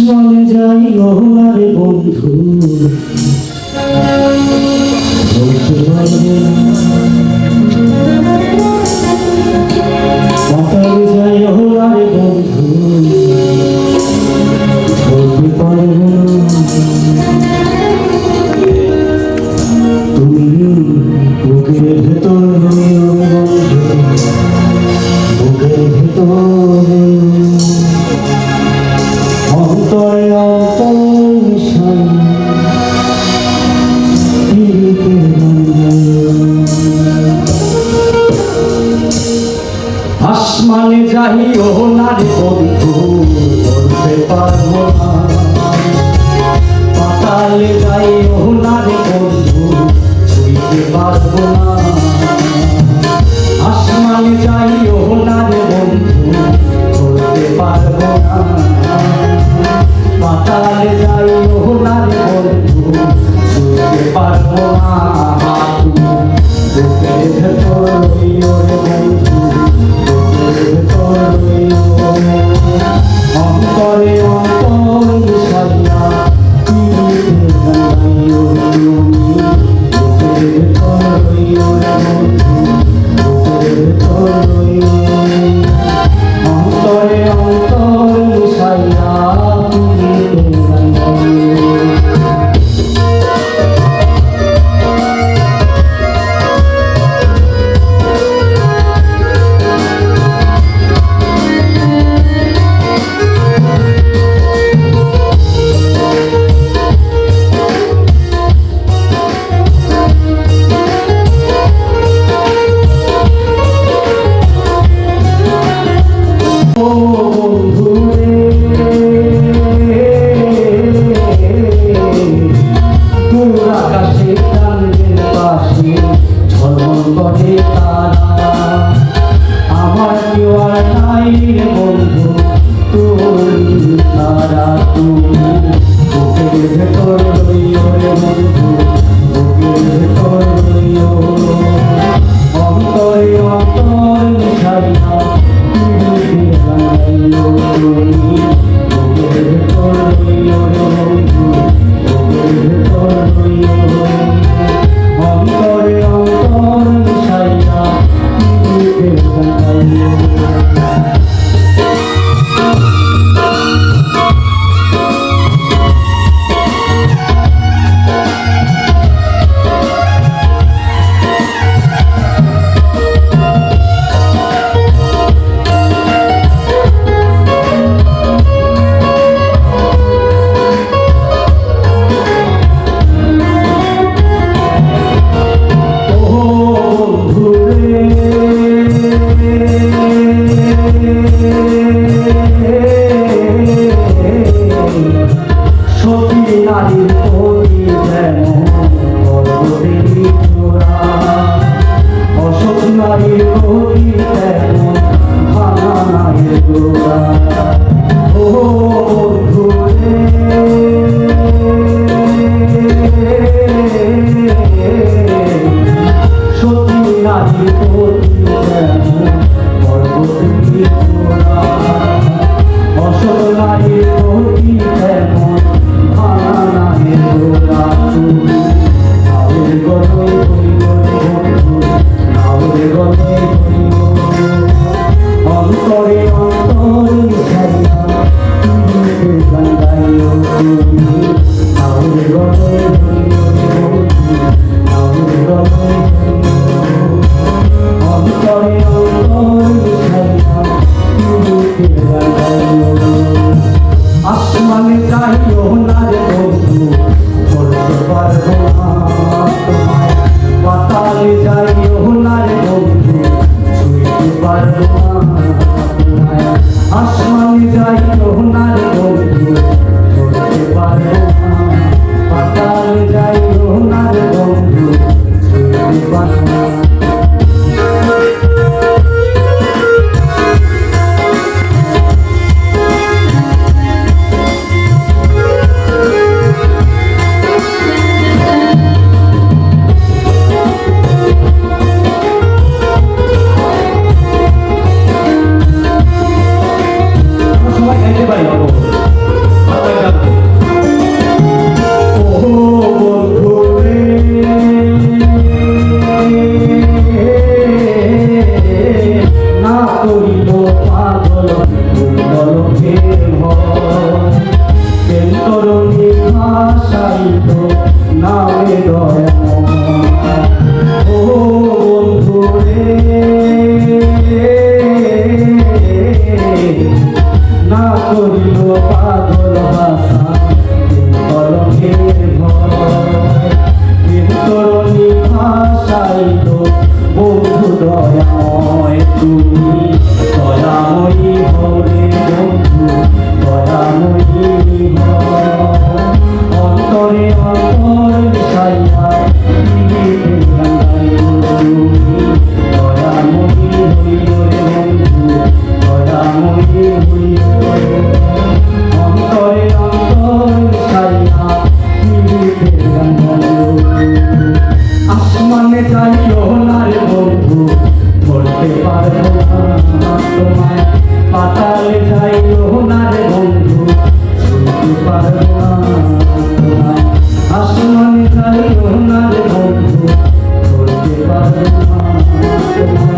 আসমানে যাই ওনারে বন্ধু বলতে পারবে না, পাতালে যাই ওনারে বন্ধু বলতে পারবে না। তুমি বুকের ভেতর বুকের ভেতর অন্তরে আসমানে যাই ওনার বন্ধু বলতে পারবো না, পাতালে যাই ওনার বন্ধু ছুঁইতে পারবো না। আসমানে যাই ওনার বন্ধু বলতে পারবো না, পাতালে যাই ওনার বন্ধু ছুঁইতে পারবো না। বুকের ভেতর ওরে বন্ধু অন্তরে অন্তর সাইয়া অন্তরে অন্তর সাইয়া আমার কেউ আর নাই রে বন্ধু তুমি ছাড়া, তুমি বুকের ভেতর রইও রে বন্ধু বুকের ভেতর রইও অন্তরে অন্তর মিশাইয়া তুমি জানাইও তুমি বুকের ভেতর রইও রে বন্ধু বুকের ভেতর রইও অন্তরে অন্তর মিশাইয়া তুমি জানাইও। সতী নারীর প্রতি অসৎ নারীর প্রতি ভাঙা নারীর গোড়া। ও বন্ধুরে সতী নারীর প্রতি পর্বতী গোড়া, অসৎ নারীর প্রতি অন্তরে অন্তর মিশাইয়া তুমি জানাইও তুমি আউরে গলে আউরে গলে অন্তরে অন্তর মিশাইয়া তুমি জানাইও। আসমানে যাই ওনার বন্ধু বলতে পারবো না তোমায়, পাতালে যাই ওনার বন্ধু ছুঁইতে পারবো না। আসমানে যাই ওনার বন্ধু বলতে পারবো না, পাতালে যাই ওনার বন্ধু ছুঁইতে পারবো না। পাগল ভাষা কলমের ভয় তরণী ভাষাইল বন্ধু দয়াময় তুমি দয়াময়ী হরে বন্ধু দয়াময়ী অন্তরে অন্তর মিশাইয়া তুমি দয়াময়ী হইরে বন্ধু দয়াময়ী অন্তরে অন্তর মিশাইয়া আসমানে যাইও না রে বন্ধু বলতে পারবো না তোমায় পাতালে যাইও না রে বন্ধু বলতে পারবো না তোমায় আসমানে যাইও না রে বন্ধু বলতে পারবো না তোমায়